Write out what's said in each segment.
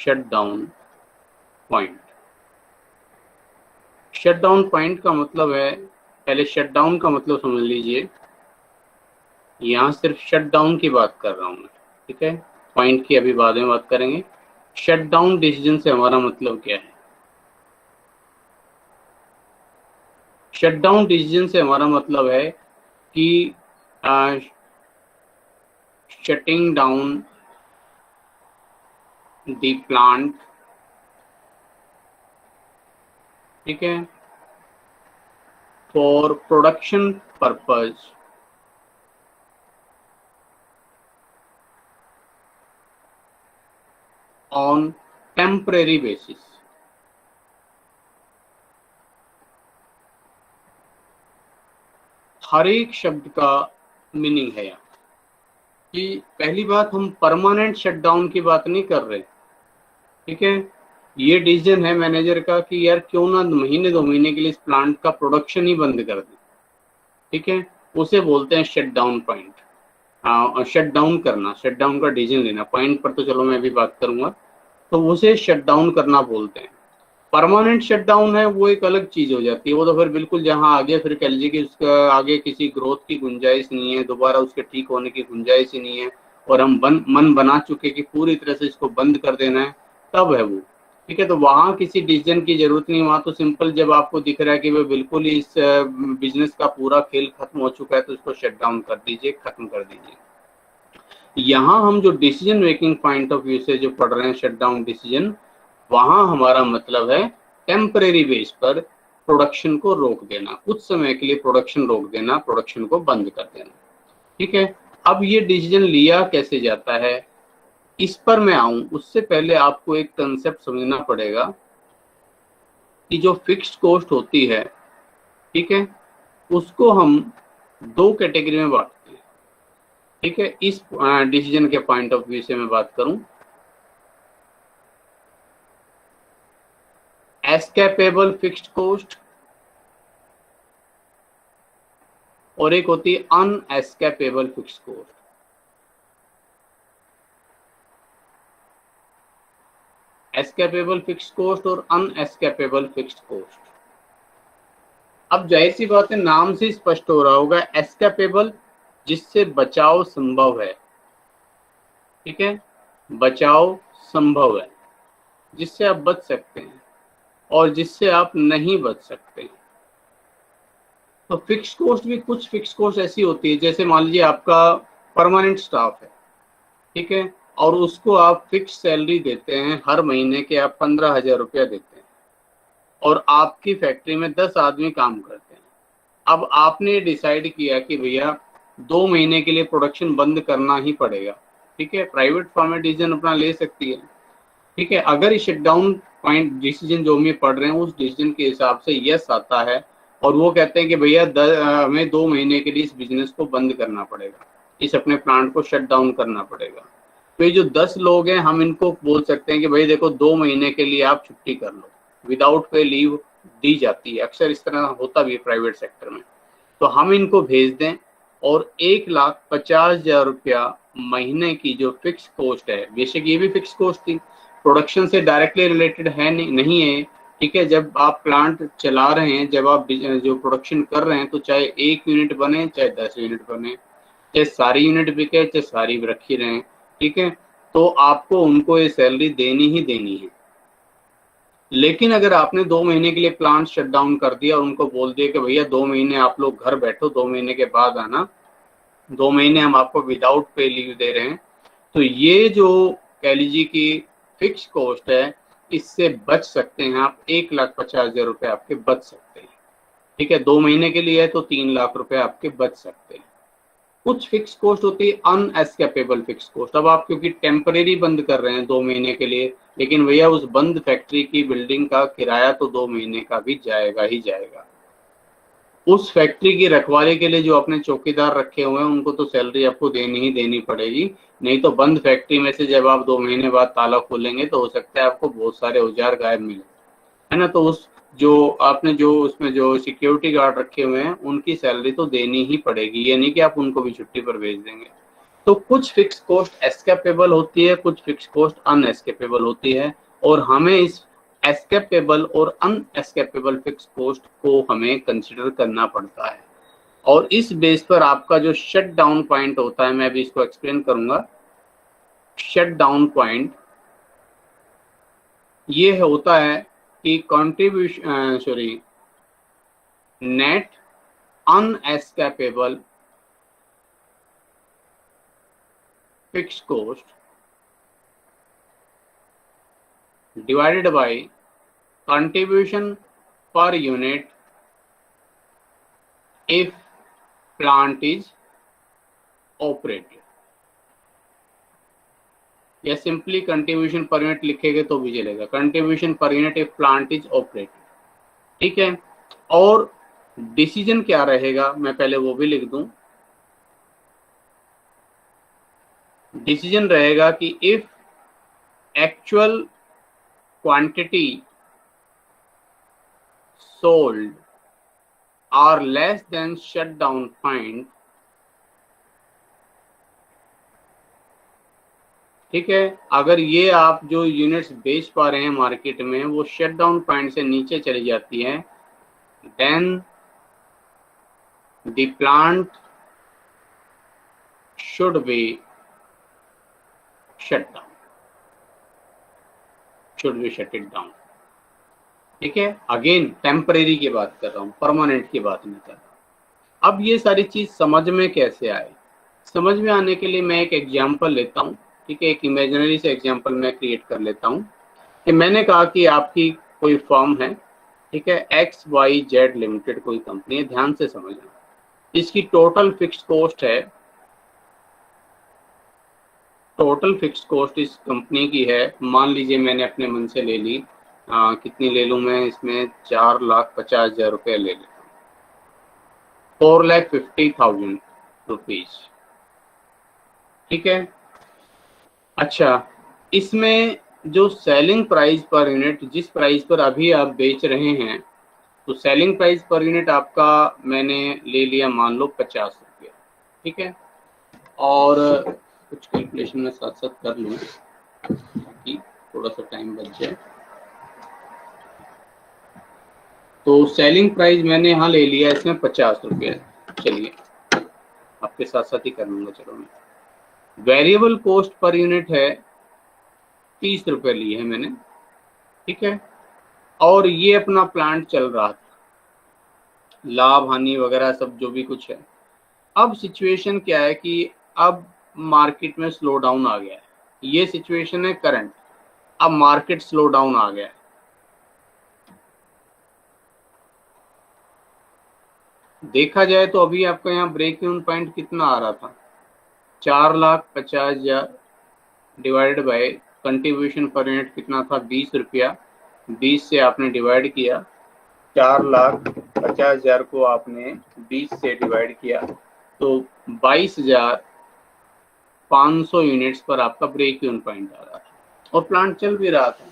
Shut down point. Shut down point का मतलब है, पहले शट डाउन का मतलब समझ लीजिए। यहाँ सिर्फ शट डाउन की बात कर रहा हूँ मैं, ठीक है, पॉइंट की अभी बाद में बात करेंगे। शट डाउन डिसीजन से हमारा मतलब क्या है? शट डाउन डिसीजन से हमारा मतलब है कि शटिंग डाउन द प्लांट, ठीक है, for production purpose on temporary basis. हर एक शब्द का मीनिंग है यहाँ कि पहली बात, हम परमानेंट शटडाउन की बात नहीं कर रहे, ठीक है। ये डिसीजन है मैनेजर का कि यार क्यों ना महीने 2 महीने के लिए इस प्लांट का प्रोडक्शन ही बंद कर दें, ठीक है, उसे बोलते हैं shut down point. Shut down करना, शट डाउन का डिसीजन लेना, पॉइंट पर तो चलो मैं अभी बात करूंगा, तो उसे शट डाउन करना बोलते हैं। परमानेंट शटडाउन है वो एक अलग चीज हो जाती है, वो तो फिर बिल्कुल जहां आगे फिर कह लीजिए कि उसका आगे किसी ग्रोथ की गुंजाइश नहीं है, दोबारा उसके ठीक होने की गुंजाइश ही नहीं है, और हम मन बना चुके कि पूरी तरह से इसको बंद कर देना है, तब है वो, ठीक है। तो वहां किसी डिसीजन की जरूरत नहीं, वहां तो सिंपल जब आपको दिख रहा है कि वो बिल्कुल ही इस बिजनेस का पूरा खेल खत्म हो चुका है, तो इसको शट डाउन कर दीजिए, खत्म कर दीजिए। यहाँ हम जो decision making point of view से जो पढ़ रहे हैं शट डाउन डिसीजन, वहां हमारा मतलब है टेम्परेरी बेस पर प्रोडक्शन को रोक देना, कुछ समय के लिए प्रोडक्शन रोक देना, प्रोडक्शन को बंद कर देना, ठीक है। अब ये डिसीजन लिया कैसे जाता है, इस पर मैं आऊं उससे पहले आपको एक कंसेप्ट समझना पड़ेगा कि जो फिक्स्ड कॉस्ट होती है, ठीक है, उसको हम 2 कैटेगरी में बांटते हैं, ठीक है। इस डिसीजन के पॉइंट ऑफ व्यू से मैं बात करूं, एस्केपेबल फिक्स्ड कॉस्ट और एक होती है अनएस्केपेबल fixed cost. Escapable fixed cost और अनएस्केपेबल फिक्स्ड कॉस्ट। अब जाहिर सी बात है, नाम से स्पष्ट हो रहा होगा, एस्केपेबल जिससे बचाव संभव है, ठीक है, बचाव संभव है, जिससे आप बच सकते हैं, और जिससे आप नहीं बच सकते। तो फिक्स्ड कॉस्ट भी, कुछ फिक्स्ड कॉस्ट ऐसी होती है, जैसे मान लीजिए आपका परमानेंट स्टाफ है, ठीक है, और उसको आप फिक्स सैलरी देते हैं, हर महीने के आप 15,000 रुपया देते हैं, और आपकी फैक्ट्री में 10 आदमी काम करते हैं। अब आपने डिसाइड किया कि भैया 2 महीने के लिए प्रोडक्शन बंद करना ही पड़ेगा, ठीक है, प्राइवेट फर्म डिसीजन अपना ले सकती है, ठीक है। अगर इस शटडाउन पॉइंट डिसीजन जो हम ये पढ़ रहे हैं उस डिसीजन के हिसाब से यस आता है, और वो कहते हैं कि भैया हमें 2 महीने के लिए इस बिजनेस को बंद करना पड़ेगा, इस अपने प्लांट को शट डाउन करना पड़ेगा, तो ये जो 10 लोग हैं हम इनको बोल सकते हैं कि भाई देखो 2 महीने के लिए आप छुट्टी कर लो, विदाउट पे लीव दी जाती है, अक्सर इस तरह होता भी है प्राइवेट सेक्टर में। तो हम इनको भेज दें, और 1,50,000 रुपया महीने की जो फिक्स कॉस्ट है, बेशक ये भी फिक्स कॉस्ट थी, प्रोडक्शन से डायरेक्टली रिलेटेड है नहीं है, ठीक है। जब आप प्लांट चला रहे हैं, जब आप जो प्रोडक्शन कर रहे हैं, तो चाहे 1 यूनिट बने चाहे 10 यूनिट बने, चाहे सारी यूनिट बिके चाहे सारी रखी रहें, ठीक है, तो आपको उनको ये सैलरी देनी ही देनी है। लेकिन अगर आपने 2 महीने के लिए प्लांट शट डाउन कर दिया और उनको बोल दिया कि भैया 2 महीने आप लोग घर बैठो, 2 महीने के बाद आना, 2 महीने हम आपको विदाउट पे लीव दे रहे हैं, तो ये जो कह लीजिए कि फिक्स कॉस्ट है, इससे बच सकते हैं आप, 1,50,000 रुपए आपके बच सकते हैं, ठीक है। 2 महीने के लिए है तो 3 लाख रुपए आपके बच सकते हैं। कुछ फिक्स कॉस्ट होती है अनएस्केपेबल फिक्स कॉस्ट। अब आप क्योंकि टेम्परेरी बंद कर रहे हैं 2 महीने के लिए, लेकिन भैया उस बंद फैक्ट्री की बिल्डिंग का किराया तो 2 महीने का भी जाएगा ही जाएगा। उस फैक्ट्री की रखवाली के लिए जो आपने चौकीदार रखे हुए हैं, उनको तो सैलरी आपको देनी ही देनी पड़ेगी, नहीं तो बंद फैक्ट्री में से जब आप 2 महीने बाद ताला खोलेंगे तो हो सकता है आपको बहुत सारे औजार गायब मिले, है ना। तो उस जो आपने जो उसमें जो सिक्योरिटी गार्ड रखे हुए हैं, उनकी सैलरी तो देनी ही पड़ेगी, ये नहीं कि आप उनको भी छुट्टी पर भेज देंगे। तो कुछ फिक्स कॉस्ट एस्केपेबल होती है, कुछ फिक्स कॉस्ट अनएस्केपेबल होती है, और हमें इस एस्केपेबल और अनएस्केपेबल फिक्स कॉस्ट को हमें कंसिडर करना पड़ता है। और इस बेस पर आपका जो शट डाउन पॉइंट होता है, मैं भी इसको एक्सप्लेन करूंगा। शट डाउन पॉइंट ये होता है कि contribution net unescapable fixed cost divided by contribution per unit if plant is operated, या सिंपली कंट्रीब्यूशन पर यूनिट लिखेंगे तो भी चलेगा, contribution per unit if plant is operated. ठीक है, और डिसीजन क्या रहेगा मैं पहले वो भी लिख दूं। डिसीजन रहेगा कि if actual quantity sold are less than shutdown point, ठीक है, अगर ये आप जो यूनिट्स बेच पा रहे हैं मार्केट में वो शटडाउन पॉइंट से नीचे चली जाती है, then the plant should be shut down, should be shut it down. ठीक है, अगेन टेम्परेरी की बात कर रहा हूँ, परमानेंट की बात नहीं कर रहा। अब ये सारी चीज समझ में कैसे आए, समझ में आने के लिए मैं एक एग्जांपल लेता हूँ। ठीक है, एक इमेजिनरी से एग्जांपल मैं क्रिएट कर लेता हूँ कि मैंने कहा कि आपकी कोई फर्म है, ठीक है, XYZ लिमिटेड कोई कंपनी है, ध्यान से समझना। इसकी टोटल फिक्स्ड कॉस्ट है, टोटल फिक्स्ड कॉस्ट इस कंपनी की है, मान लीजिए मैंने अपने मन से ले ली, कितनी ले लूं मैं इसमें, 4,50,000 रुपये ले लेता हूँ, 4,50,000 रुपीज। ठीक है, अच्छा, इसमें जो सेलिंग प्राइस पर यूनिट, जिस प्राइस पर अभी आप बेच रहे हैं, तो सेलिंग प्राइस पर यूनिट आपका मैंने ले लिया मान लो 50 रुपया। ठीक है, और कुछ कैलकुलेशन में साथ साथ कर लूँ ताकि थोड़ा सा टाइम बच जाए। तो सेलिंग प्राइस मैंने यहाँ ले लिया इसमें 50 रुपये, चलिए आपके साथ साथ ही कर लूँगा। चलो, मैं वेरिएबल कॉस्ट पर यूनिट है 30 रुपये लिए है मैंने। ठीक है, और ये अपना प्लांट चल रहा था, लाभ हानि वगैरह सब जो भी कुछ है। अब सिचुएशन क्या है कि अब मार्केट में स्लो डाउन आ गया है, ये सिचुएशन है करंट। अब मार्केट स्लो डाउन आ गया है, देखा जाए तो अभी आपका यहाँ ब्रेक इवन पॉइंट कितना आ रहा था, 4,50,000 divided by contribution per unit कितना था, 20 रुपया। 20 से आपने डिवाइड किया, 4,50,000 को आपने 20 से डिवाइड किया तो 22,500 यूनिट्स पर आपका ब्रेक इवन पॉइंट आ रहा था और प्लांट चल भी रहा था।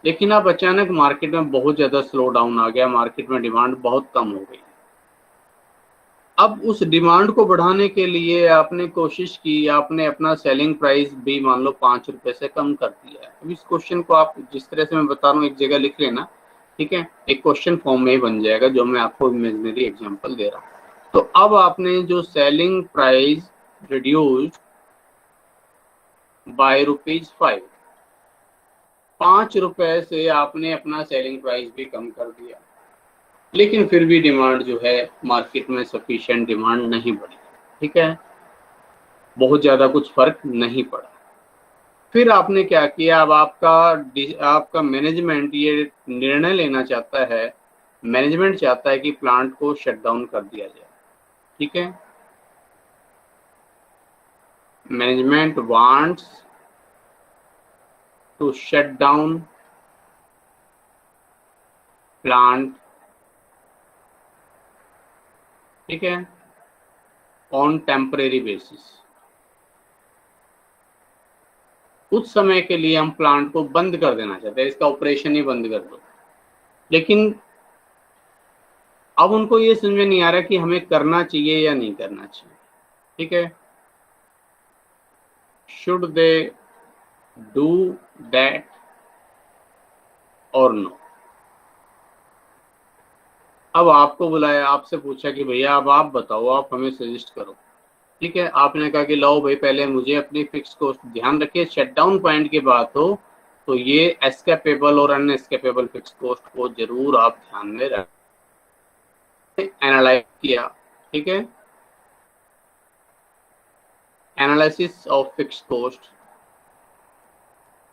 लेकिन अब अचानक मार्केट में बहुत ज़्यादा स्लो डाउन आ गया, मार्केट में डिमांड बहुत कम हो गई। अब उस डिमांड को बढ़ाने के लिए आपने कोशिश की, आपने अपना सेलिंग प्राइस भी मान लो 5 रुपए से कम कर दिया है। अब इस क्वेश्चन को आप जिस तरह से मैं बता रहा हूँ एक जगह लिख लेना, ठीक है, एक क्वेश्चन फॉर्म में ही बन जाएगा जो मैं आपको इमेजिनरी एग्जांपल दे रहा हूँ। तो अब आपने जो सेलिंग प्राइस रिड्यूस्ड बाय ₹5, 5 रुपए से आपने अपना सेलिंग प्राइस भी कम कर दिया, लेकिन फिर भी डिमांड जो है मार्केट में सफिशिएंट डिमांड नहीं बढ़ी। ठीक है, बहुत ज़्यादा कुछ फर्क नहीं पड़ा। फिर आपने क्या किया, अब आपका मैनेजमेंट ये निर्णय लेना चाहता है, मैनेजमेंट चाहता है कि प्लांट को शट डाउन कर दिया जाए। ठीक है, management wants to shut down plant, ठीक है, ऑन टेम्परेरी बेसिस। कुछ समय के लिए हम प्लांट को बंद कर देना चाहते हैं, इसका ऑपरेशन ही बंद कर दो। लेकिन अब उनको ये समझ में नहीं आ रहा कि हमें करना चाहिए या नहीं करना चाहिए। ठीक है, शुड दे डू दैट और नो। अब आपको बुलाया, आपसे पूछा कि भैया अब आप बताओ, आप हमें सजेस्ट करो। ठीक है, आपने कहा कि लाओ भाई पहले मुझे अपनी फिक्स कॉस्ट, ध्यान रखिए शटडाउन पॉइंट की बात हो तो ये एस्केपेबल और अनएस्केपेबल फिक्स कॉस्ट को जरूर आप ध्यान में रखें। एनालाइज किया, ठीक है, analysis of fix cost.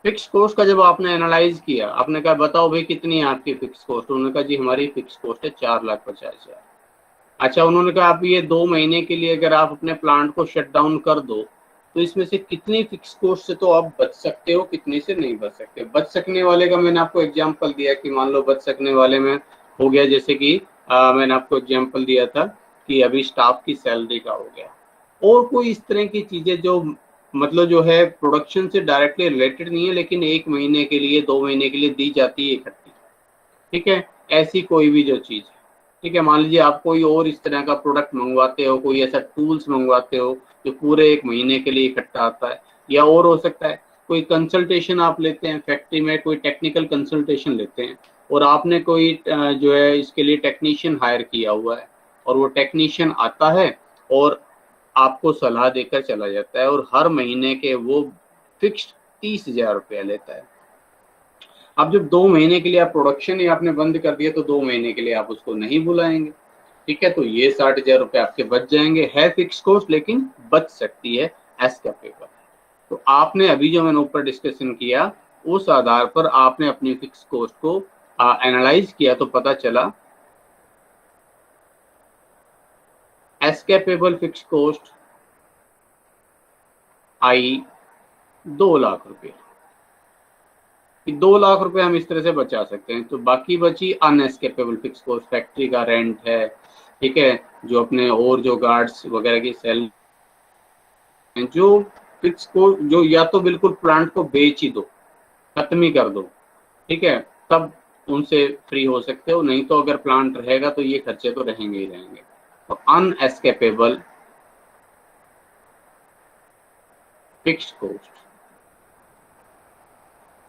Fix cost का जब आपने एनालाइज किया, आपने कहा बताओ भाई कितनी है आपकी फिक्स कॉस्ट, उन्होंने कहा जी हमारी फिक्स कॉस्ट है 4,50,000। अच्छा, उन्होंने कहा आप ये 2 महीने के लिए अगर आप अपने प्लांट को शट डाउन कर दो तो इसमें से कितनी फिक्स कॉस्ट से तो आप बच सकते हो, कितनी से नहीं बच सकते। बच सकने वाले का मैंने आपको एग्जांपल दिया कि मान लो बच सकने वाले में हो गया, जैसे कि मैंने आपको एग्जांपल दिया था कि अभी स्टाफ की सैलरी का हो गया, और कोई इस तरह की चीजें जो मतलब जो है प्रोडक्शन से डायरेक्टली रिलेटेड नहीं है लेकिन 1 महीने के लिए 2 महीने के लिए दी जाती है इकट्ठी। ठीक है, ऐसी कोई भी जो चीज है, ठीक है, मान लीजिए आप कोई और इस तरह का प्रोडक्ट मंगवाते हो, कोई ऐसा टूल्स मंगवाते हो जो पूरे 1 महीने के लिए इकट्ठा आता है, या और हो सकता है कोई कंसल्टेशन आप लेते हैं फैक्ट्री में, कोई टेक्निकल कंसल्टेशन लेते हैं और आपने कोई जो है इसके लिए टेक्नीशियन हायर किया हुआ है और वो टेक्नीशियन आता है और आपको सलाह देकर चला जाता है और हर महीने के वो फिक्स्ड 30,000 रुपया लेता है। अब जब 2 महीने के लिए आप प्रोडक्शन ही आपने बंद कर दिया तो 2 महीने के लिए आप उसको नहीं बुलाएंगे। ठीक है, तो ये 60,000 रुपये आपके बच जाएंगे। है फिक्स कॉस्ट लेकिन बच सकती है एस्केपेबल। तो आपने अभी जो मैंने ऊपर डिस्कशन किया उस आधार पर आपने अपनी फिक्स कॉस्ट को एनालाइज किया तो पता चला एस्केपेबल फिक्स कॉस्ट आई 2 लाख रुपए। 2 लाख रुपए हम इस तरह से बचा सकते हैं। तो बाकी बची अनएस्केपेबल फिक्स कॉस्ट, फैक्ट्री का रेंट है, ठीक है, जो अपने और जो गार्ड्स वगैरह की सेल, जो फिक्स को जो या तो बिल्कुल प्लांट को बेच ही दो, खत्म ही कर दो, ठीक है, तब उनसे फ्री हो सकते हो, नहीं तो अगर प्लांट रहेगा तो ये खर्चे तो रहेंगे ही रहेंगे। तो अनएस्केपेबल फिक्स्ड कॉस्ट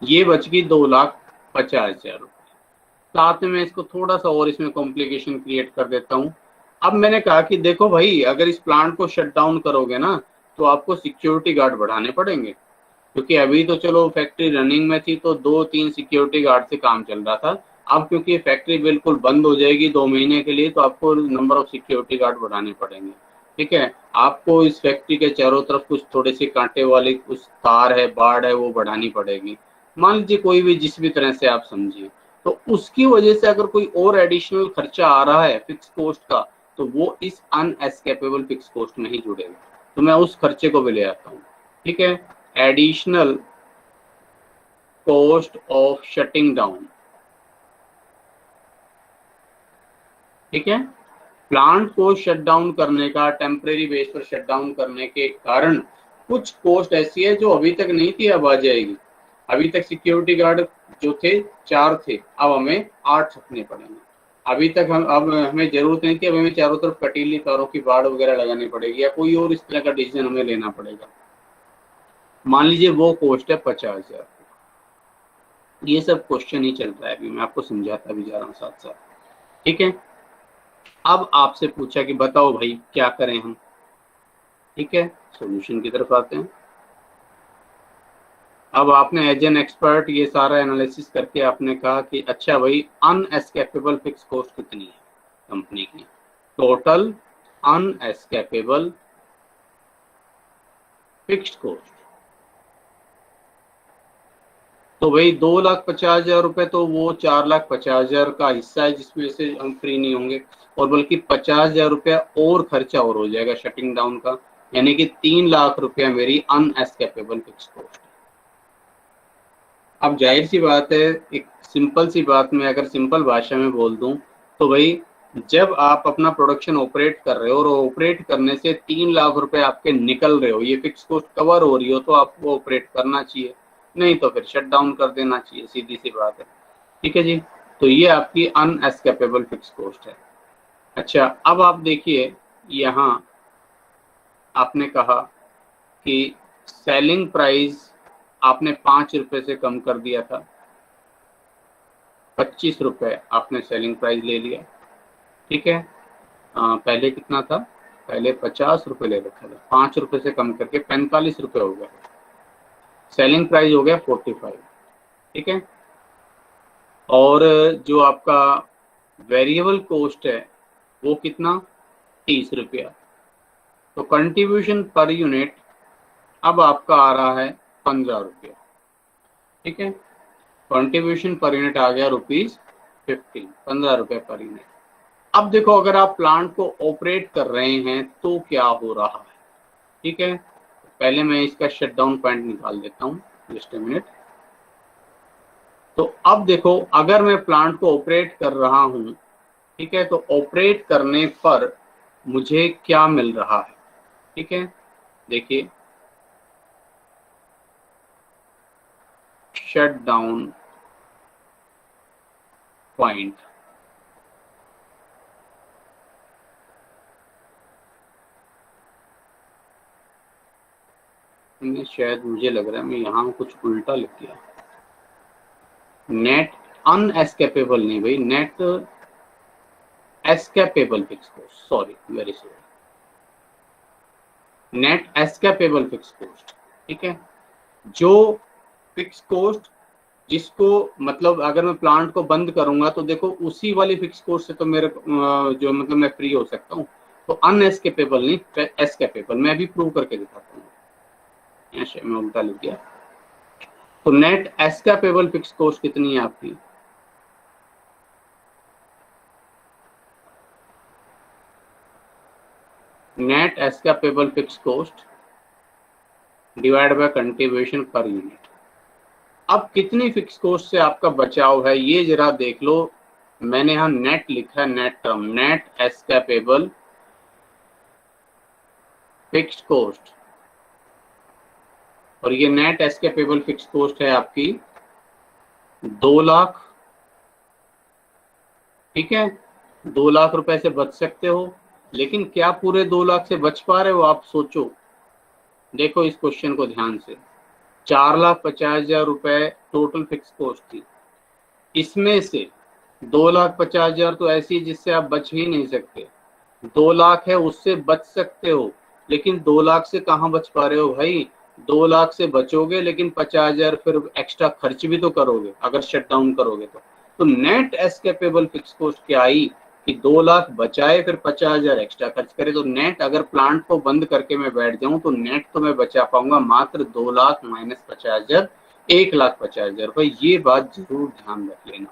ये बच गई 2,50,000 रुपये। साथ में मैं इसको थोड़ा सा और इसमें कॉम्प्लिकेशन क्रिएट कर देता हूँ। अब मैंने कहा कि देखो भाई अगर इस प्लांट को शट डाउन करोगे ना तो आपको सिक्योरिटी गार्ड बढ़ाने पड़ेंगे, क्योंकि अभी तो चलो फैक्ट्री रनिंग में थी तो 2-3 सिक्योरिटी गार्ड से काम चल रहा था। अब क्योंकि फैक्ट्री बिल्कुल बंद हो जाएगी 2 महीने के लिए तो आपको नंबर ऑफ सिक्योरिटी गार्ड बढ़ाने पड़ेंगे। ठीक है, आपको इस फैक्ट्री के चारों तरफ कुछ थोड़े से कांटे वाले कुछ तार है, बाड़ है, वो बढ़ानी पड़ेगी। मान लीजिए कोई भी जिस भी तरह से आप समझिए, तो उसकी वजह से अगर कोई और एडिशनल खर्चा आ रहा है फिक्स कॉस्ट का तो वो इस अनएस्केपेबल फिक्स कॉस्ट में ही जुड़ेगा, तो मैं उस खर्चे को भी ले आता हूँ। ठीक है, additional cost of shutting down. ठीक है, प्लांट को शट डाउन करने का, टेम्परेरी बेस पर शट डाउन करने के कारण कुछ कॉस्ट ऐसी है जो अभी तक नहीं थी, अब आ जाएगी। अभी तक सिक्योरिटी गार्ड जो थे 4 थे, अब हमें 8 रखने पड़ेंगे। अभी तक अब हमें जरूरत नहीं थी, अब हमें चारों तरफ कटीली तारों की बाड़ वगैरह लगानी पड़ेगी या कोई और इस तरह का डिसीजन हमें लेना पड़ेगा। मान लीजिए वो कॉस्ट है 50,000। ये सब क्वेश्चन ही चल रहा है, अभी मैं आपको समझाता भी जा रहा हूँ साथ साथ। ठीक है, अब आपसे पूछा कि बताओ भाई क्या करें हम। ठीक है, सॉल्यूशन की तरफ आते हैं। अब आपने एज एन एक्सपर्ट ये सारा एनालिसिस करके आपने कहा कि अच्छा भाई अनएस्केपेबल फिक्स कॉस्ट कितनी है कंपनी की, टोटल अनएस्केपेबल फिक्स्ड कॉस्ट। तो भाई 2,50,000 रुपए तो वो 4,50,000 का हिस्सा है जिसमें से हम फ्री नहीं होंगे, और बल्कि 50,000 रुपया और खर्चा और हो जाएगा शटिंग डाउन का, यानी कि 3 लाख रुपया मेरी अनएस्केपेबल फिक्स कॉस्ट। अब जाहिर सी बात है, एक सिंपल सी बात में अगर सिंपल भाषा में बोल दूं तो भाई जब आप अपना प्रोडक्शन ऑपरेट कर रहे हो और ऑपरेट करने से 3 लाख रुपए आपके निकल रहे हो, ये फिक्स कॉस्ट कवर हो रही हो, तो आपको ऑपरेट करना चाहिए, नहीं तो फिर शट डाउन कर देना चाहिए, सीधी सी बात है। ठीक है जी, तो ये आपकी अनएस्केपेबल फिक्स कॉस्ट है। अच्छा, अब आप देखिए यहाँ आपने कहा कि सेलिंग प्राइस आपने 5 रुपए से कम कर दिया था, 25 रुपए आपने सेलिंग प्राइस ले लिया, ठीक है। पहले कितना था, पहले 50 रुपए ले रखा था, 5 रुपए से कम करके 45 रुपए हो गया, सेलिंग प्राइस हो गया 45, ठीक है। और जो आपका वेरिएबल कॉस्ट है वो कितना, 30 रुपया। तो कंट्रीब्यूशन पर यूनिट अब आपका आ रहा है 15 रुपया, ठीक है। कंट्रीब्यूशन पर यूनिट आ गया ₹15, 15 रुपये पर यूनिट। अब देखो अगर आप प्लांट को ऑपरेट कर रहे हैं तो क्या हो रहा है, ठीक है। पहले मैं इसका शटडाउन पॉइंट निकाल देता हूँ, जस्ट ए मिनट। तो अब देखो अगर मैं प्लांट को ऑपरेट कर रहा हूँ, ठीक है, तो ऑपरेट करने पर मुझे क्या मिल रहा है, ठीक है। देखिए शट डाउन पॉइंट, शायद मुझे लग रहा है मैं यहाँ कुछ उल्टा लिख दिया, नेट अनएस्केपेबल नहीं भाई, net escapable fix cost, sorry very sorry, net escapable fix cost, ठीक है। जो फिक्स कॉस्ट जिसको मतलब अगर मैं प्लांट को बंद करूंगा तो देखो उसी वाली फिक्स कॉस्ट से तो मेरे जो मतलब मैं फ्री हो सकता हूँ, तो अनएस्केपेबल नहीं एस्केपेबल, मैं भी प्रूव करके दिखाता हूँ, यहाँ मैं उल्टा लिख दिया। तो नेट एस्केपेबल फिक्स कॉस्ट कितनी है आपकी, net escapable fix cost divide by contribution per unit. अब कितनी फिक्स कॉस्ट से आपका बचाव है ये जरा देख लो। मैंने यहाँ नेट लिखा है, net term, net escapable fixed cost, और ये नेट एस्केपेबल फिक्स्ड कॉस्ट है आपकी 2 लाख, ठीक है। 2 लाख रुपए से बच सकते हो, लेकिन क्या पूरे 2 लाख से बच पा रहे हो आप, सोचो, देखो इस क्वेश्चन को ध्यान से। 4,50,000 रुपए टोटल फिक्स कॉस्ट थी, इसमें से 2,50,000 तो ऐसी जिससे आप बच ही नहीं सकते, 2 लाख है उससे बच सकते हो, लेकिन 2 लाख से कहाँ बच पा रहे हो भाई, 2 लाख से बचोगे लेकिन 50,000 फिर एक्स्ट्रा खर्च भी तो करोगे अगर शट डाउन करोगे तो नेट एस्केपेबल फिक्स कॉस्ट क्या आई कि 2 लाख बचाए फिर 50,000 एक्स्ट्रा खर्च करे, तो नेट अगर प्लांट को बंद करके मैं बैठ जाऊं तो नेट तो मैं बचा पाऊंगा मात्र 2 लाख माइनस 50,000, 1,50,000 रुपए। ये बात जरूर ध्यान रख लेना,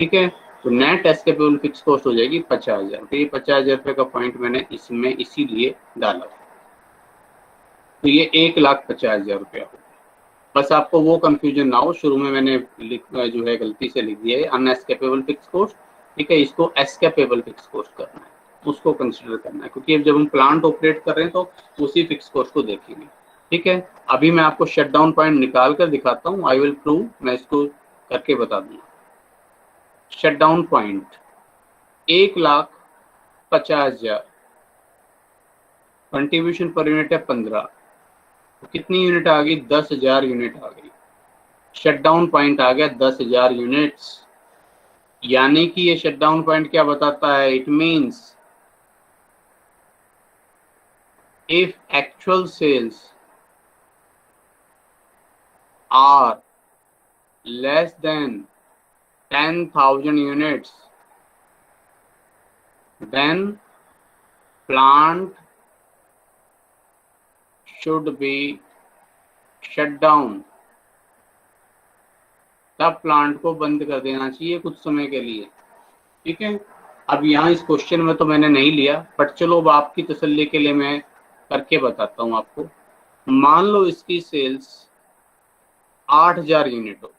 ठीक है। तो नेट एस्केपेबल फिक्स कॉस्ट हो जाएगी 50,000, तो ये 50,000 रुपए का पॉइंट मैंने इसमें इसीलिए डाला, तो ये 1,50,000 रुपया हो। बस आपको वो कंफ्यूजन ना हो, शुरू में मैंने जो है गलती से लिख दिया है अनएस्केपेबल फिक्स कॉस्ट, ठीक है, इसको एस्केपेबल फिक्स कॉस्ट करना है, उसको कंसिडर करना है, क्योंकि जब हम प्लांट ऑपरेट कर रहे हैं तो उसी फिक्स कॉस्ट को देखेंगे, ठीक है। अभी मैं आपको शट डाउन पॉइंट निकाल कर दिखाता हूँ, आई विल प्रूव, मैं इसको करके बता दूंगा। Shut down point 1,50,000, contribution per unit है 15, तो कितनी यूनिट आ गई, 10,000 यूनिट आ गई। शट डाउन पॉइंट आ गया 10,000 यूनिट्स, यानी कि ये शट डाउन पॉइंट क्या बताता है, it means if actual sales are less than 10,000 units, then plant should be shut down, तब प्लांट को बंद कर देना चाहिए कुछ समय के लिए, ठीक है। अब यहाँ इस क्वेश्चन में तो मैंने नहीं लिया, बट चलो अब आपकी तसल्ली के लिए मैं करके बताता हूँ आपको। मान लो इसकी सेल्स 8,000 यूनिट हो,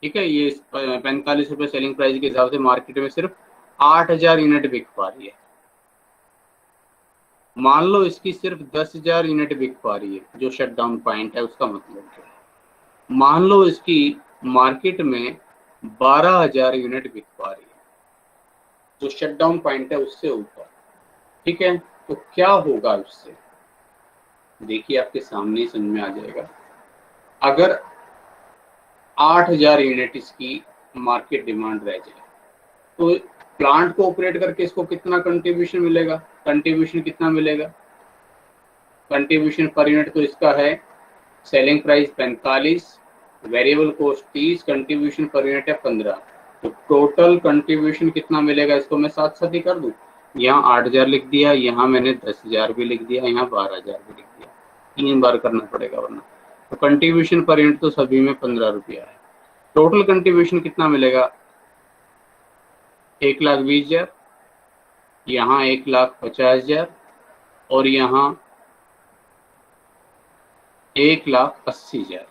ठीक है, ये 45 रुपए सेलिंग प्राइस के हिसाब से मार्केट में सिर्फ 8,000 यूनिट बिक पा रही है। मान लो इसकी सिर्फ 10,000 यूनिट बिक पा रही है, जो शट डाउन पॉइंट है उसका मतलब क्या है। मान लो इसकी मार्केट में 12,000 यूनिट बिक पा रही है, जो शट डाउन पॉइंट है उससे ऊपर, ठीक है। तो क्या होगा उससे, देखिए आपके सामने ही समझ में आ जाएगा। अगर 8,000 यूनिट इसकी मार्केट डिमांड रह जाए तो प्लांट को ऑपरेट करके इसको कितना कंट्रीब्यूशन मिलेगा? कंट्रीब्यूशन कितना मिलेगा? कंट्रीब्यूशन पर यूनिट तो इसका है selling price 45, variable cost 30, contribution per unit है 15। तो टोटल कंट्रीब्यूशन कितना मिलेगा? इसको मैं साथ साथ ही कर दूं। यहाँ 8,000 लिख दिया, यहाँ मैंने 10,000 भी लिख दिया, यहाँ 12,000 भी लिख दिया। 3 बार करना पड़ेगा वरना। तो कंट्रीब्यूशन पर यूनिट तो सभी में 15 रुपया है। टोटल कंट्रीब्यूशन कितना मिलेगा? 1,20,000, यहाँ 1,50,000 और यहाँ 1,80,000।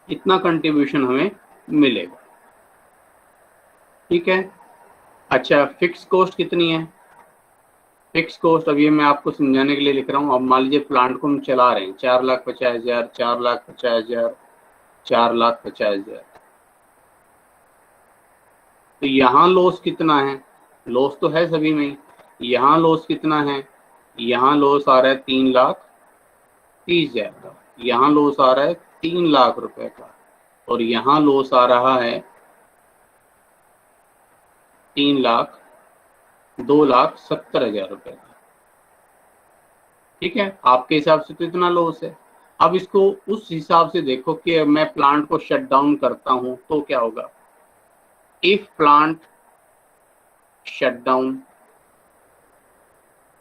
इतना कंट्रीब्यूशन हमें मिलेगा। ठीक है। अच्छा, फिक्स कॉस्ट कितनी है? फिक्स कॉस्ट अब ये मैं आपको समझाने के लिए लिख रहा हूँ। अब मान लीजिए प्लांट को हम चला रहे हैं 4,50,000, 4,50,000, 4,50,000। तो यहाँ लॉस कितना है? लॉस तो है सभी में। यहाँ लॉस कितना है? यहाँ लॉस आ रहा है 3,30,000 का, यहाँ लॉस आ रहा है 3 लाख रुपए का, और यहाँ लॉस आ रहा है 2,70,000 रुपए का। ठीक है, आपके हिसाब से तो इतना लॉस है। अब इसको उस हिसाब से देखो कि मैं प्लांट को शट डाउन करता हूं तो क्या होगा। इफ प्लांट शट डाउन,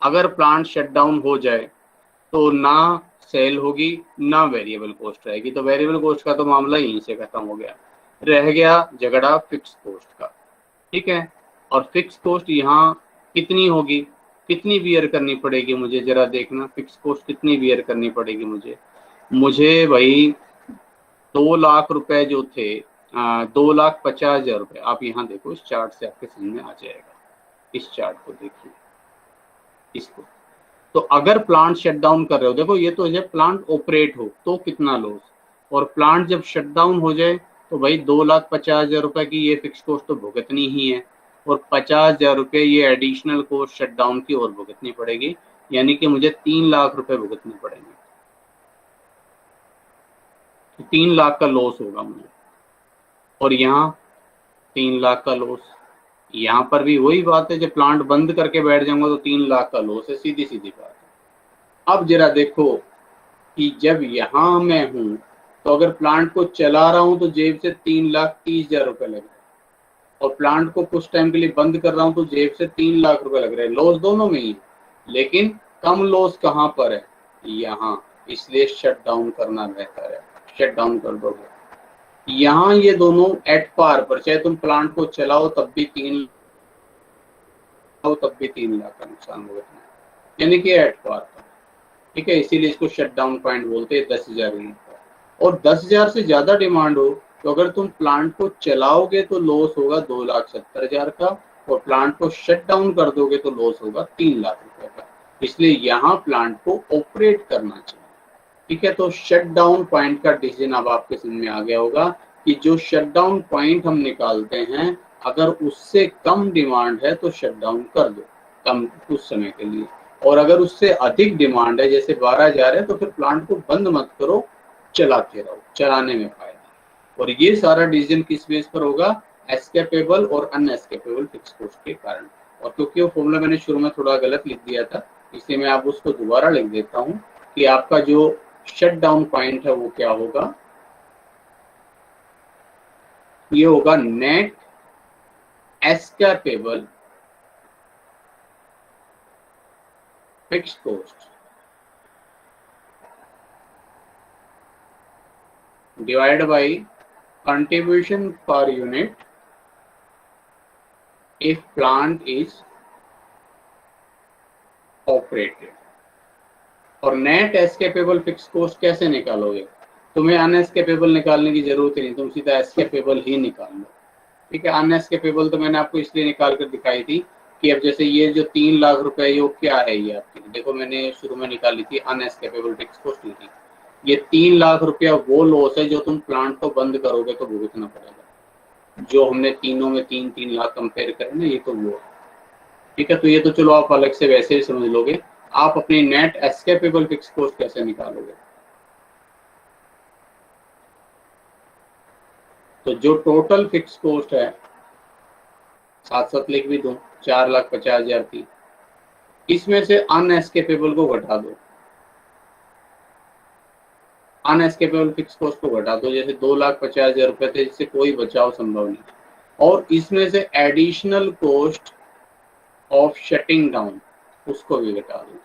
अगर प्लांट शट डाउन हो जाए तो ना सेल होगी ना वेरिएबल कॉस्ट रहेगी। तो वेरिएबल कॉस्ट का तो मामला यहीं से खत्म हो गया। रह गया झगड़ा फिक्स कॉस्ट का। ठीक है, और फिक्स कॉस्ट यहाँ कितनी होगी? कितनी बियर करनी पड़ेगी मुझे? जरा देखना, फिक्स कॉस्ट कितनी बियर करनी पड़ेगी मुझे भाई 2 लाख रुपए जो थे, 2,50,000 रुपए। आप यहाँ देखो, इस चार्ट से आपके समझ में आ जाएगा। इस चार्ट को देखिए, इसको। तो अगर प्लांट शट डाउन कर रहे हो, देखो ये तो जब प्लांट ऑपरेट हो तो कितना लॉस, और प्लांट जब शट डाउन हो जाए तो भाई 2,50,000 रुपए की ये फिक्स कॉस्ट तो भुगतनी ही है, और 50,000 रुपये ये एडिशनल कॉस्ट शट डाउन की और भुगतनी पड़ेगी, यानी कि मुझे 3 लाख रुपए भुगतने पड़ेंगे। तो 3 लाख का लॉस होगा मुझे, और यहाँ 3 लाख का लॉस। यहाँ पर भी वही बात है, जब प्लांट बंद करके बैठ जाऊंगा तो 3 लाख का लॉस है, सीधी सीधी बात है। अब जरा देखो कि जब यहाँ मैं हूं तो अगर प्लांट को चला रहा हूं तो जेब से 3,30,000 रुपए लग रहे हैं, और प्लांट को कुछ टाइम के लिए बंद कर रहा हूं तो जेब से 3 लाख रुपए लग रहे हैं। लॉस दोनों में ही, लेकिन कम लॉस कहाँ पर है? यहाँ। इसलिए शट डाउन करना बेहतर है। शट डाउन कर दोगे यहाँ ये दोनों एट पार पर, चाहे तुम प्लांट को चलाओ तब भी 3 लाख का नुकसान होगा, यानी कि एट पार पर। ठीक है, इसीलिए इसको शट डाउन पॉइंट बोलते हैं 10,000 यूनिट का। और 10,000 से ज्यादा डिमांड हो तो अगर तुम प्लांट को चलाओगे तो लॉस होगा 2,70,000 का, और प्लांट को शट डाउन कर दोगे तो लॉस होगा 3 लाख रुपए का। इसलिए यहाँ प्लांट को ऑपरेट करना चाहिए। ठीक है, तो शट डाउन पॉइंट का डिसीजन अब आपके समझ में आ गया होगा कि जो शट डाउन पॉइंट हम निकालते हैं, अगर उससे कम डिमांड है तो शट डाउन कर दो कम कुछ समय के लिए, और अगर उससे अधिक डिमांड है जैसे 12,000 है तो फिर प्लांट को बंद मत करो, चलाते रहो, चलाने में फायदा। और ये सारा डिसीजन किस बेस पर होगा? एस्केपेबल और अनएस्केपेबल फिक्स कॉस्ट के कारण। और क्योंकि वो फॉर्मूला मैंने शुरू में थोड़ा गलत लिख दिया था, इसलिए मैं आप उसको दोबारा लिख देता हूँ कि आपका जो शट डाउन पॉइंट है वो क्या होगा? ये होगा net escapable fixed cost divide by contribution per unit if plant is operated. और नेट एस्केपेबल फिक्स कॉस्ट कैसे निकालोगे? तुम्हें अनएस्केपेबल निकालने की जरूरत ही नहीं, तुम सीधा एस्केपेबल ही निकाल लो। ठीक है, अनएस्केपेबल तो मैंने आपको इसलिए निकाल कर दिखाई थी कि अब जैसे ये जो 3 लाख रुपए ये क्या है, ये आपकी देखो मैंने शुरू में निकाली थी अनएस्केपेबल फिक्स कॉस्ट थी। ये 3 लाख रुपया वो लॉस है जो तुम प्लांट को बंद करोगे तो भुगतना पड़ेगा। जो हमने तीनों में 3-3 लाख कंपेयर करे ना, ये तो वो है। ठीक है, तो ये तो चलो आप अलग से वैसे ही समझ लोगे। आप अपनी नेट एस्केपेबल फिक्स कॉस्ट कैसे निकालोगे? तो जो टोटल फिक्स कॉस्ट है, साथ साथ लिख भी दो, 4,50,000 थी, इसमें से अनएस्केपेबल को घटा दो, अनएस्केपेबल फिक्स कॉस्ट को घटा दो, जैसे 2,50,000 रुपए थे जिससे कोई बचाव संभव नहीं, और इसमें से additional cost of shutting down उसको भी घटा दो।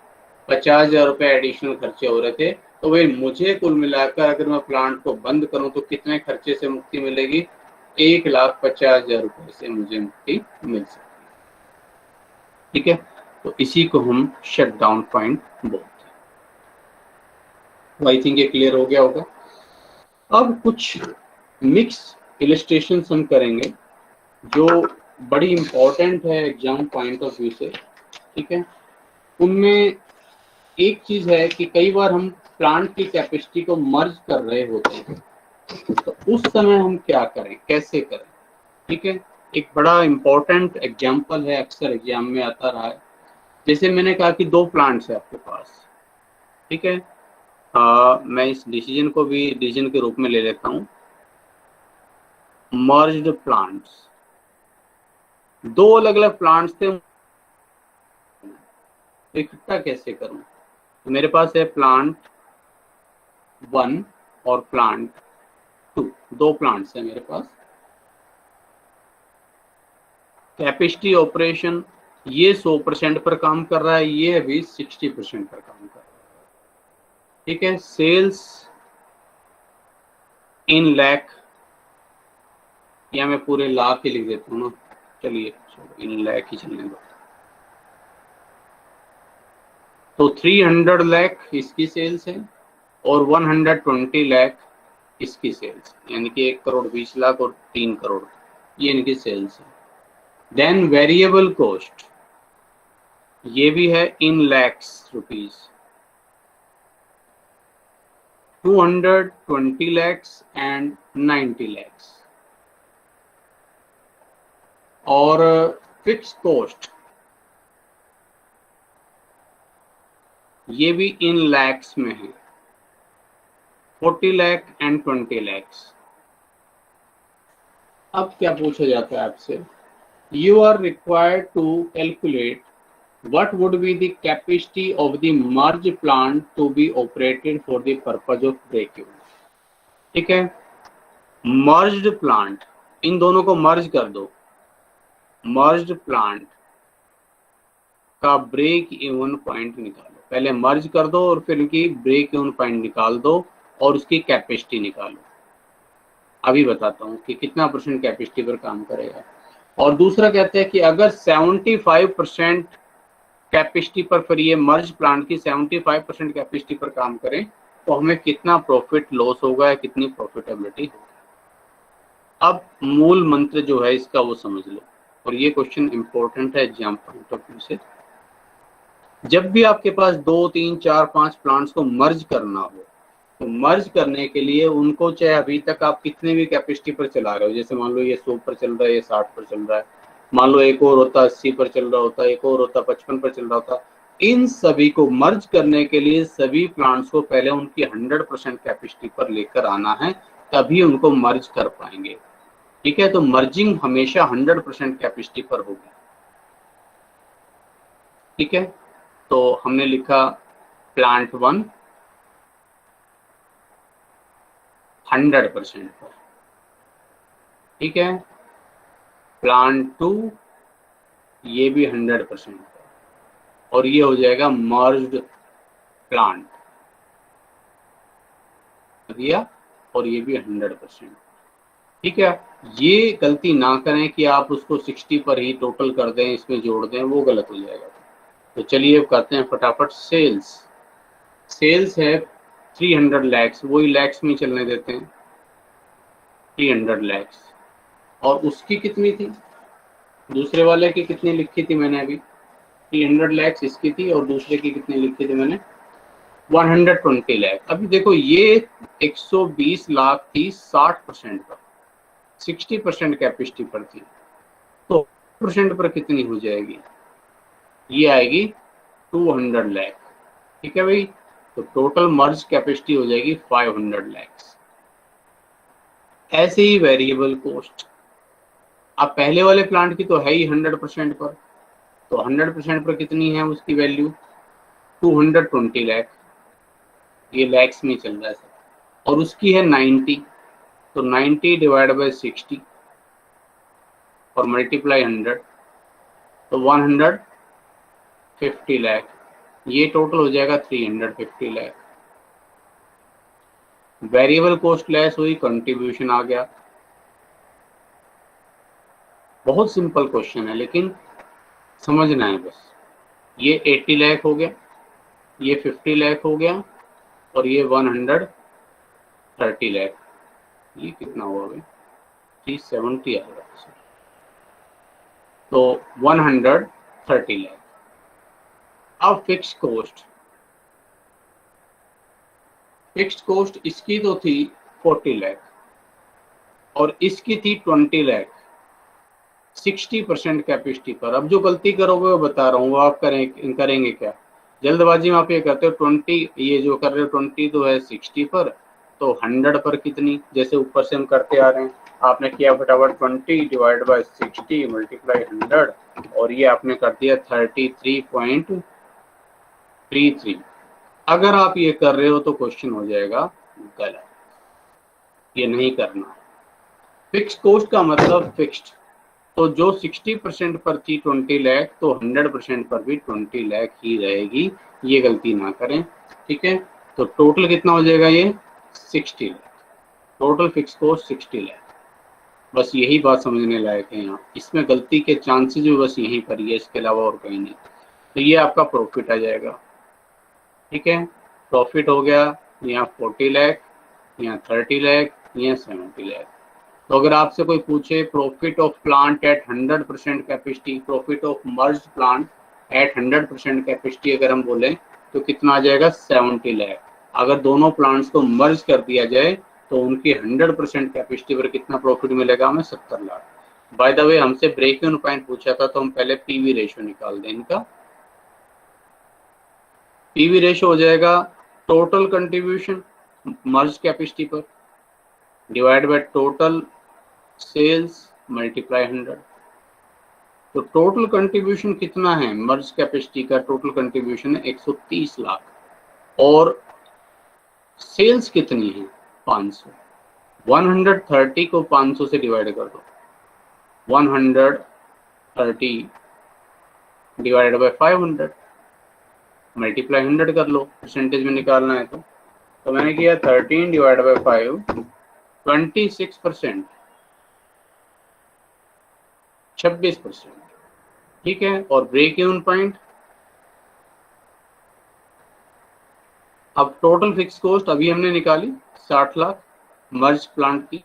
50,000 रुपए एडिशनल खर्चे हो रहे थे, तो भाई मुझे कुल मिलाकर अगर मैं प्लांट को बंद करूं तो कितने खर्चे से मुक्ति मिलेगी? 1,50,000 रुपए से मुझे मुक्ति मिल सकती है। ठीक है, तो इसी को हम शट डाउन पॉइंट बोलते हैं। आई थिंक ये क्लियर हो गया होगा। अब कुछ मिक्स इलस्ट्रेशन हम करेंगे जो बड़ी इंपॉर्टेंट है एग्जाम पॉइंट ऑफ व्यू से। ठीक है, उनमें एक चीज है कि कई बार हम प्लांट की कैपेसिटी को मर्ज कर रहे होते हैं, तो उस समय हम क्या करें, कैसे करें? ठीक है, एक बड़ा इंपॉर्टेंट एग्जाम्पल है, अक्सर एग्जाम में आता रहा है। जैसे मैंने कहा कि 2 प्लांट्स है आपके पास। ठीक है, मैं इस डिसीजन को भी डिसीजन के रूप में ले लेता हूं। मर्ज्ड प्लांट्स, 2 अलग अलग प्लांट्स थे, इकट्ठा कैसे करूं? तो मेरे पास है प्लांट 1 और प्लांट 2, 2 प्लांट्स है मेरे पास। कैपेसिटी ऑपरेशन, ये 100% पर काम कर रहा है, ये अभी 60% पर काम कर रहा है। ठीक है, सेल्स इन लाख, या मैं पूरे लाख ही लिख देता हूँ ना, चलिए इन लाख ही चलने दो। तो 300 लाख इसकी सेल्स है और 120 लाख इसकी सेल्स, यानी कि 1,20,00,000 और 3 करोड़, ये इनकी सेल्स है। देन वेरिएबल कॉस्ट, ये भी है in lakhs rupees, 220 lakhs and 90 lakhs। और फिक्स कॉस्ट ये भी इन लैक्स में है, 40 लाख एंड 20 lakhs। अब क्या पूछा जाता है आपसे? You are required to calculate what would be the capacity of the merge plant to be operated for the purpose of break-even। ठीक है, merged plant, इन दोनों को मर्ज कर दो, merged plant का ब्रेक इवन पॉइंट निकालो, पहले मर्ज कर दो और फिर इनकी ब्रेक इवन पॉइंट निकाल दो और उसकी कैपेसिटी निकालो। अभी बताता हूँ कि कितना % कैपेसिटी पर काम करेगा। और दूसरा कहते हैं कि अगर 75% कैपेसिटी पर, फिर ये मर्ज प्लांट की 75% कैपेसिटी पर काम करें तो हमें कितना प्रॉफिट लॉस होगा या कितनी प्रॉफिटेबिलिटी होगी। अब मूल मंत्र जो है इसका वो समझ लो, और ये क्वेश्चन इंपॉर्टेंट है एग्जाम पॉइंट ऑफ व्यू से। जब भी आपके पास 2, 3, 4, 5 प्लांट्स को मर्ज करना हो, तो मर्ज करने के लिए उनको चाहे अभी तक आप कितने भी कैपेसिटी पर चला रहे हो, जैसे मान लो ये 100 पर चल रहा है, ये 60 पर चल रहा है, मान लो एक और होता 80 पर चल रहा होता, एक और होता 55 पर चल रहा होता, इन सभी को मर्ज करने के लिए सभी प्लांट्स को पहले उनकी 100% कैपेसिटी पर लेकर आना है, तभी उनको मर्ज कर पाएंगे। ठीक है, तो मर्जिंग हमेशा 100% कैपेसिटी पर होगी। ठीक है, तो हमने लिखा प्लांट 1 100% पर, ठीक है, प्लांट 2 ये भी 100% पर, और ये हो जाएगा मर्ज्ड प्लांट दिया, और ये भी 100%। ठीक है, ये गलती ना करें कि आप उसको 60 पर ही टोटल कर दें, इसमें जोड़ दें, वो गलत हो जाएगा। तो चलिए अब करते हैं फटाफट। सेल्स है 300 lakhs, वही लैक्स में चलने देते हैं, 300 lakhs। और उसकी कितनी थी, दूसरे वाले की कितनी लिखी थी मैंने अभी? 300 lakhs इसकी थी, और दूसरे की कितनी लिखी थी मैंने? 120 लाख। अभी देखो ये 120 लाख थी 60% पर, 60% कैपेसिटी पर थी, तो % पर कितनी हो जाएगी? ये आएगी 200 लाख, ठीक है भाई। तो टोटल मर्ज कैपेसिटी हो जाएगी 500 लाख। ऐसे ही वेरिएबल कॉस्ट, अब पहले वाले प्लांट की तो है ही 100% पर, तो 100% पर कितनी है उसकी वैल्यू 220 लाख, ये लैक्स में चल रहा है सर, और उसकी है 90, तो 90 डिवाइड बाई 60 और मल्टीप्लाई 100, तो 150 लाख, ये टोटल हो जाएगा 350 लाख। वेरिएबल कॉस्ट लेस हुई, कंट्रीब्यूशन आ गया। बहुत सिंपल क्वेश्चन है लेकिन समझना है बस। ये 80 लाख हो गया, ये 50 लाख हो गया, और ये 130 लाख, ये कितना हुआ भाई 370 आ रहा है, तो 130 लाख। अब फिक्स कॉस्ट, फिक्स्ड कॉस्ट इसकी तो थी 40 लाख और इसकी थी 20 लाख 60% कैपेसिटी पर। अब जो गलती करोगे वो बता रहा हूँ, वो आप करेंगे क्या, जल्दबाजी में आप ये करते हो 20, ये जो कर रहे हो 20 तो है 60 पर, तो 100 पर कितनी, जैसे ऊपर से हम करते आ रहे हैं, आपने किया फटाफट 20 डिवाइड बाई 60 मल्टीप्लाई 100, और ये आपने कर दिया 33.33। अगर आप ये कर रहे हो तो क्वेश्चन हो जाएगा गलत, ये नहीं करना। फिक्स कॉस्ट का मतलब फिक्स्ड, तो जो 60% पर थी 20 लाख, तो 100% पर भी 20 लाख ही रहेगी, ये गलती ना करें, ठीक है। तो टोटल कितना हो जाएगा ये 60 lakh, total fix cost 60 lakh. बस यही बात समझने लायक है यहाँ, इसमें गलती के चांसेस भी बस यहीं पर ही है, इसके अलावा और कहीं नहीं। तो ये आपका प्रॉफिट आ जाएगा, ठीक है। प्रॉफिट हो गया यहाँ 40 लाख, यहाँ 30 लाख, यहाँ 70 लाख। तो अगर आपसे कोई पूछे profit of plant at 100% capacity, profit of merge plant at 100% capacity अगर हम बोलें तो कितना आ जाएगा 70 लाख। अगर दोनों प्लांट्स को मर्ज कर दिया जाए तो उनकी 100% कैपेसिटी पर कितना प्रॉफिट मिलेगा हमें 70 लाख। बाय द वे हमसे ब्रेक इवन पॉइंट पूछा था, तो हम पहले पीवी रेशियो निकाल दें इनका। पीवी रेशियो हो जाएगा टोटल कंट्रीब्यूशन मर्ज कैपेसिटी पर divide by total sales multiply 100। तो टोटल कंट्रीब्यूशन कितना है, मर्ज कैपेसिटी का टोटल कंट्रीब्यूशन है 130 लाख, और सेल्स कितनी है 500। 130 को 500 से डिवाइड कर दो, 130 डिवाइडेड बाय 500 मल्टीप्लाई 100 कर लो, परसेंटेज में निकालना है तो मैंने किया 13 डिवाइड बाय 5 26%, 26%, ठीक है। और ब्रेक इवन पॉइंट, अब टोटल फिक्स कॉस्ट अभी हमने निकाली 60 लाख मर्ज प्लांट की,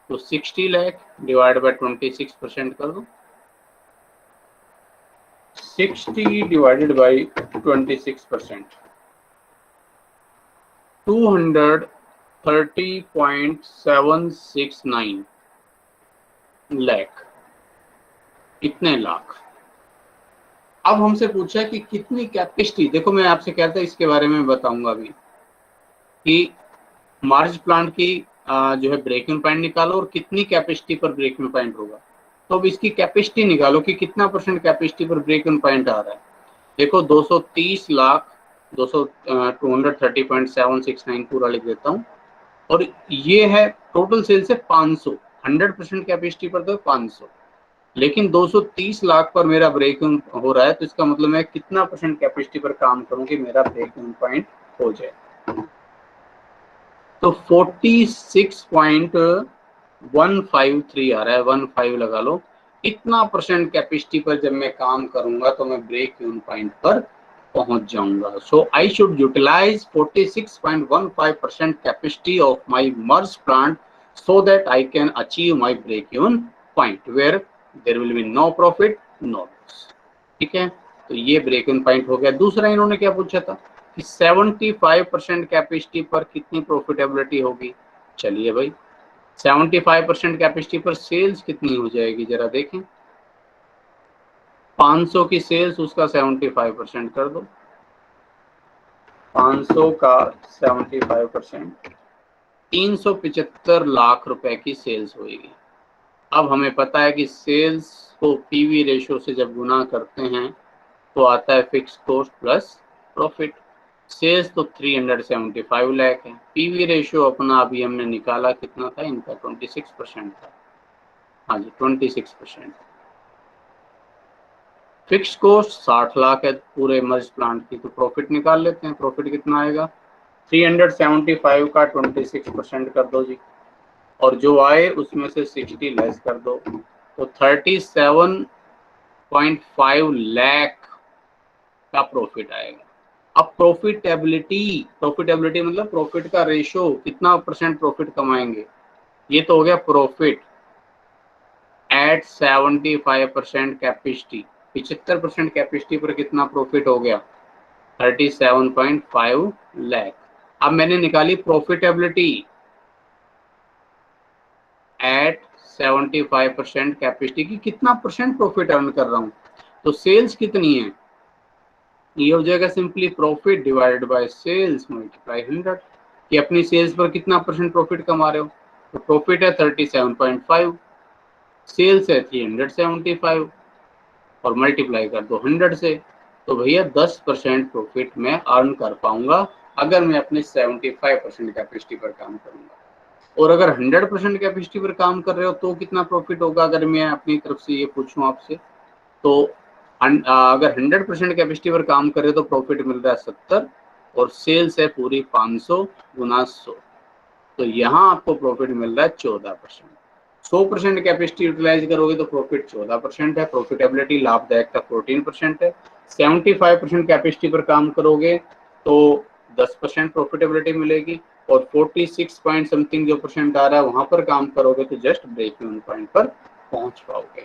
तो 60 लाख डिवाइड बाय 26% कर दो, 60 डिवाइडेड बाय 26%, 230.769 लाख, इतने लाख। अब हमसे पूछा कि कितनी कैपेसिटी, देखो मैं आपसे कहता इसके बारे में बताऊंगा अभी कि मार्ज प्लांट की जो है ब्रेक इवन पॉइंट निकालो और कितनी कैपेसिटी पर ब्रेक इवन पॉइंट होगा। तो अब इसकी कैपेसिटी निकालो कि कितना परसेंट कैपेसिटी पर ब्रेक इवन पॉइंट आ रहा है। देखो 230 लाख 230.769 पूरा लिख देता हूँ, और ये है टोटल सेल्स है 500, 100% कैपेसिटी पर तो 500, लेकिन 230 लाख पर मेरा ब्रेक इवन हो रहा है, तो इसका मतलब मैं कितना परसेंट कैपेसिटी पर काम करूं कि मेरा ब्रेक इवन पॉइंट हो जाए। तो 46.153 आ रहा है, 15 लगा लो। इतना परसेंट कैपेसिटी पर जब मैं काम करूंगा तो मैं ब्रेक इवन पॉइंट पर पहुंच जाऊंगा। So I should utilise 46.15% capacity of my merged plant so that I can achieve my break even point where there will be no profit no loss, ठीक है। तो ये ब्रेक इवन पॉइंट हो गया। दूसरा इन्होंने क्या पूछा था कि 75% कैपेसिटी पर कितनी प्रॉफिटेबिलिटी होगी। चलिए भाई 75% कैपेसिटी पर सेल्स कितनी हो जाएगी जरा देखें। 500 की सेल्स, उसका 75% कर दो। 500 का 75%, 375 लाख रुपए की सेल्स होगी। अब हमें पता है कि सेल्स को पीवी रेशो से जब गुना करते हैं तो आता है fix cost plus profit. Sales तो 375 लाख है, पीवी रेशो अपना अभी हमने निकाला कितना था, इनका 26% था। हाँ जी 26%। फिक्स कॉस्ट 60 लाख है पूरे मर्ज प्लांट की, तो प्रॉफिट निकाल लेते हैं। प्रॉफिट कितना आएगा, 375 का 26% कर दो जी, और जो आए उसमें से 60 लेस कर दो, तो 37.5 लाख का प्रॉफिट आएगा। अब प्रॉफिटेबिलिटी मतलब प्रॉफिट का रेशो, कितना परसेंट प्रॉफिट कमाएंगे। ये तो हो गया प्रॉफिट एट 75% कैपेसिटी। 75% कैपेसिटी पर कितना प्रॉफिट हो गया, 37.5 लाख। अब मैंने निकाली प्रॉफिटेबिलिटी एट 75% कैपेसिटी की, कितना परसेंट प्रॉफिट अर्न कर रहा हूं, तो सेल्स कितनी है, ये हो जाएगा simply profit divided by sales multiply 100, कि अपनी सेल्स पर कितना परसेंट प्रॉफिट कमा रहे हो। तो प्रॉफिट है 37.5, सेल्स है 375 और मल्टीप्लाई कर दो 100 से, तो भैया 10% प्रॉफिट मैं अर्न कर पाऊंगा अगर मैं अपने 75% कैपेसिटी पर काम करूंगा। और अगर 100% कैपेसिटी पर काम कर रहे हो तो कितना प्रॉफिट होगा, अगर मैं अपनी तरफ से ये पूछूं आपसे, तो अगर 100% कैपेसिटी पर काम कर रहे हो तो प्रॉफिट मिल रहा है 70, और सेल्स है पूरी 500 गुना 100, तो यहाँ आपको प्रॉफिट मिल रहा है 14%। 100% कैपेसिटी यूटिलाइज करोगे तो प्रॉफिट 14% है, प्रॉफिटेबिलिटी लाभदायकता 14% है। 75% कैपेसिटी पर काम करोगे तो 10% प्रॉफिटेबिलिटी मिलेगी, और 46 पॉइंट समथिंग जो परसेंट आ रहा है वहां पर काम करोगे तो जस्ट ब्रेक इवन पॉइंट पर पहुंच पाओगे।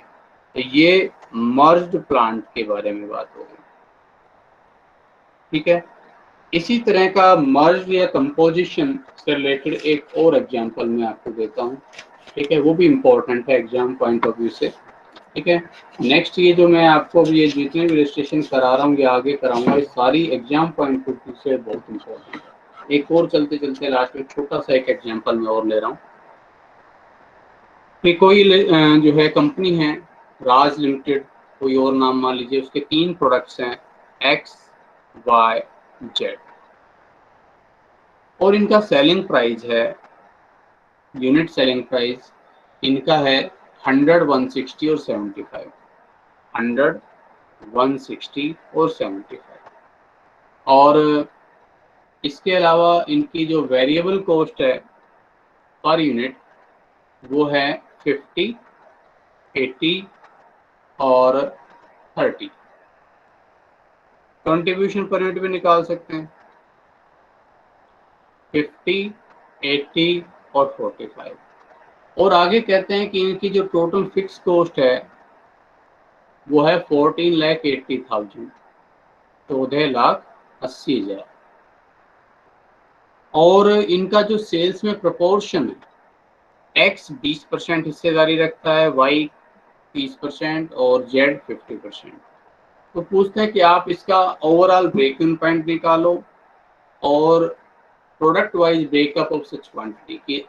तो ये मर्ज्ड प्लांट के बारे में बात होगी, ठीक है। इसी तरह का मर्ज या कंपोजिशन से रिलेटेड एक और एग्जांपल मैं आपको देता हूँ, ठीक है, वो भी इम्पोर्टेंट है एग्जाम पॉइंट ऑफ व्यू से, ठीक है। नेक्स्ट ये जो मैं आपको ये जितने भी रजिस्ट्रेशन करा रहा हूँ या आगे कराऊंगा, ये सारी एग्जाम पॉइंट ऑफ व्यू से बहुत इम्पोर्टेंट है। एक और चलते चलते लास्ट में छोटा सा एक एग्जाम्पल मैं और ले रहा हूँ कि कोई जो है कंपनी है राज लिमिटेड, कोई और नाम मान लीजिए, उसके 3 प्रोडक्ट्स हैं एक्स वाई जेड, और इनका सेलिंग प्राइस है, यूनिट सेलिंग प्राइस इनका है 100, 160 और 75, 100, 160 और 75, और इसके अलावा इनकी जो वेरिएबल कॉस्ट है पर यूनिट वो है 50, 80 और 30। कंट्रीब्यूशन पर यूनिट भी निकाल सकते हैं, 50, 80 और 45, और आगे कहते हैं कि इनकी जो टोटल फिक्स कॉस्ट है वो है 14,80,000, 14,80,000, और इनका जो सेल्स में प्रोपोर्शन है, एक्स 20% हिस्सेदारी रखता है, वाई 30% और जेड 50%। तो पूछते हैं कि आप इसका ओवरऑल ब्रेक इवन पॉइंट निकालो और product wise breakup of such quantity की।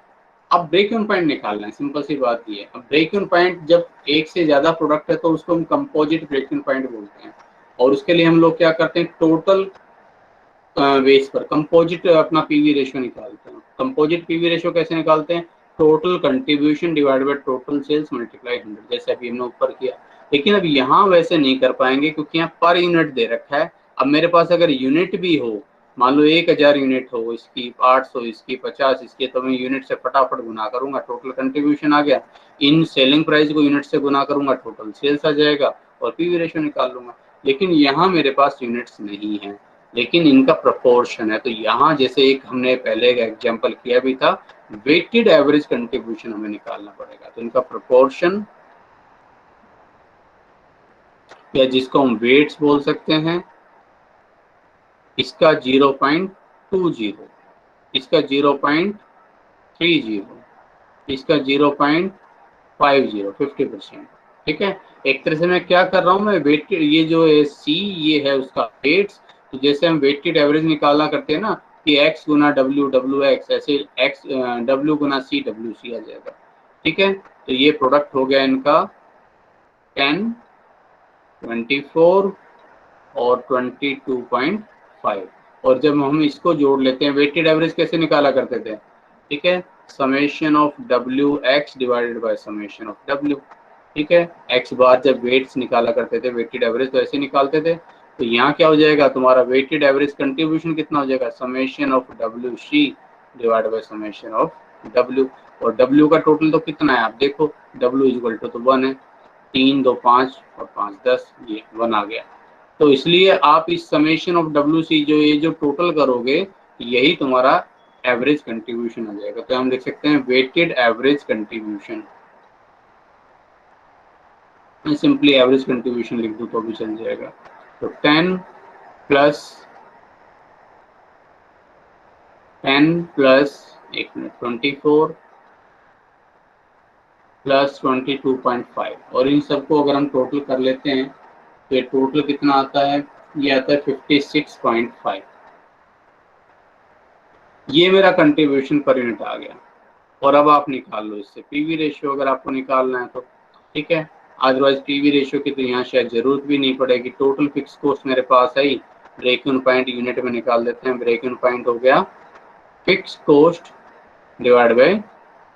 अब ब्रेक इवन पॉइंट निकालना है, सिंपल सी बात ये है। अब ब्रेक इवन पॉइंट जब एक से ज्यादा प्रोडक्ट है तो उसको हम कंपोजिट ब्रेक इवन पॉइंट बोलते हैं, और उसके लिए हम लोग क्या करते हैं, टोटल बेस पर कंपोजिट अपना पीवी रेशियो निकालते हैं। कंपोजिट पीवी रेशियो कैसे निकालते हैं, total contribution divided by total sales multiply 100, जैसे अभी हमने ऊपर किया। लेकिन अब यहाँ वैसे नहीं कर पाएंगे क्योंकि यहाँ पर यूनिट दे रखा है। अब मेरे पास अगर यूनिट भी हो, मान लो 1000 यूनिट हो, इसकी 800, इसकी 50, इसकी, तो मैं यूनिट से फटाफट गुना करूंगा, टोटल कंट्रीब्यूशन आ गया, इन सेलिंग प्राइस को यूनिट से गुना करूंगा, टोटल सेल्स आ जाएगा और पीवी रेशियो निकाल लूंगा। लेकिन यहाँ मेरे पास यूनिट्स नहीं है, लेकिन इनका प्रोपोर्शन है। तो यहाँ जैसे एक हमने पहले एग्जांपल किया भी था, वेटेड एवरेज कंट्रीब्यूशन हमें निकालना पड़ेगा। तो इनका प्रोपोर्शन, या जिसको हम वेट्स बोल सकते हैं, इसका 0.20, इसका 0.30, इसका 0.50, 50%, ठीक है। एक तरह से मैं क्या कर रहा हूँ, मैं वेटेड, ये जो है सी, ये है उसका वेट्स। तो जैसे हम वेटेड एवरेज निकालना करते हैं ना कि एक्स गुना डब्ल्यू डब्ल्यू एक्स, ऐसे एक्स डब्ल्यू गुना सी डब्ल्यू सी आ जाएगा। ठीक है, तो ये प्रोडक्ट हो गया इनका 10, 24 और 22.5। और जब हम इसको जोड़ लेते हैं, वेटेड एवरेज कैसे निकाला करते थे, ठीक है, summation of W x divided by summation of W. ठीक है, एक्स बार जब वेट्स निकाला करते थे वेटेड एवरेज तो ऐसे निकालते थे। तो यहाँ क्या हो जाएगा, तुम्हारा वेटेड एवरेज कंट्रीब्यूशन कितना हो जाएगा, summation of W C divide by summation of W. और डब्ल्यू का टोटल तो कितना है आप देखो, डब्ल्यू इक्वल टू तो 1 है, 3 2 5 और 5 10, ये 1 आ गया। तो इसलिए आप इस समेशन ऑफ डब्ल्यू सी जो ये जो टोटल करोगे, यही तुम्हारा एवरेज कंट्रीब्यूशन आ जाएगा। तो हम लिख सकते हैं वेटेड एवरेज कंट्रीब्यूशन। मैं सिंपली एवरेज कंट्रीब्यूशन लिख दूं तो भी चल जाएगा। तो 10 प्लस 24 प्लस 22.5, और इन सबको अगर हम टोटल कर लेते हैं तो ये टोटल कितना आता है, ये आता है 56.5। ये मेरा कंट्रीब्यूशन पर यूनिट आ गया। और अब आप निकाल लो इससे पीवी रेशियो अगर आपको निकालना है तो। ठीक है, अदरवाइज पीवी रेशियो की तो यहाँ शायद जरूरत भी नहीं पड़ेगी। टोटल फिक्स कॉस्ट मेरे पास आई, ब्रेक इवन पॉइंट यूनिट में निकाल देते हैं। ब्रेक इवन पॉइंट हो गया fix cost divide by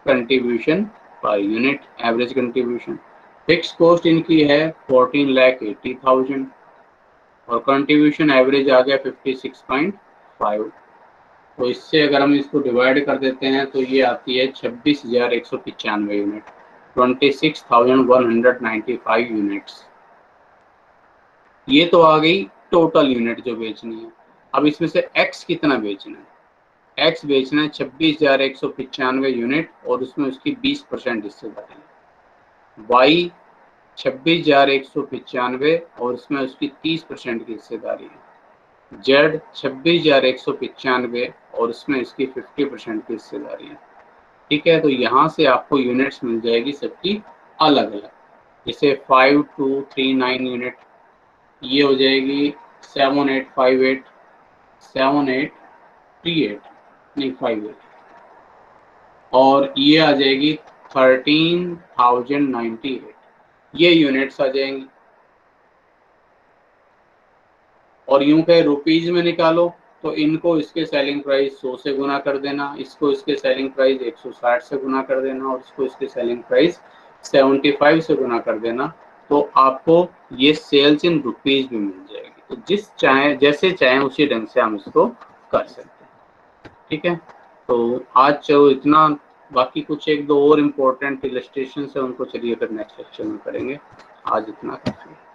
contribution per unit, average contribution. Fix cost इनकी है 14,80,000 और कंट्रीब्यूशन एवरेज आ गया 56.5। तो इससे अगर हम इसको डिवाइड कर देते हैं तो ये आती है 26,195 यूनिट, 26,195 यूनिट्स। ये तो आ गई टोटल यूनिट जो बेचनी है। अब इसमें से एक्स कितना बेचना है, एक्स बेचना है 26,195 यूनिट और उसमें उसकी 20% हिस्सेदारी है। वाई 26,195 और उसमें उसकी 30% की हिस्सेदारी है। जेड 26,195 और उसमें इसकी 50% की हिस्सेदारी है। ठीक है, तो यहाँ से आपको यूनिट्स मिल जाएगी सबकी अलग अलग, जैसे 5239 यूनिट, ये हो जाएगी 7858, 7838 नहीं 58, और ये आ जाएगी 13,098, ये यूनिट्स आ जाएंगी। और यूं कहे रुपीज में निकालो तो इनको इसके सेलिंग प्राइस 100 से गुना कर देना, इसको इसके सेलिंग प्राइस 160 से गुना कर देना और इसको इसके सेलिंग प्राइस 75 से गुना कर देना, तो आपको ये सेल्स इन रुपीज भी मिल जाएगी। तो जिस चाहे जैसे चाहे उसी ढंग से हम इसको कर सकते हैं। ठीक है, तो आज चलो इतना, बाकी कुछ एक दो और इम्पोर्टेंट इलस्ट्रेशन है उनको चलिए फिर नेक्स्ट लेक्चर में करेंगे। आज इतना काफी है।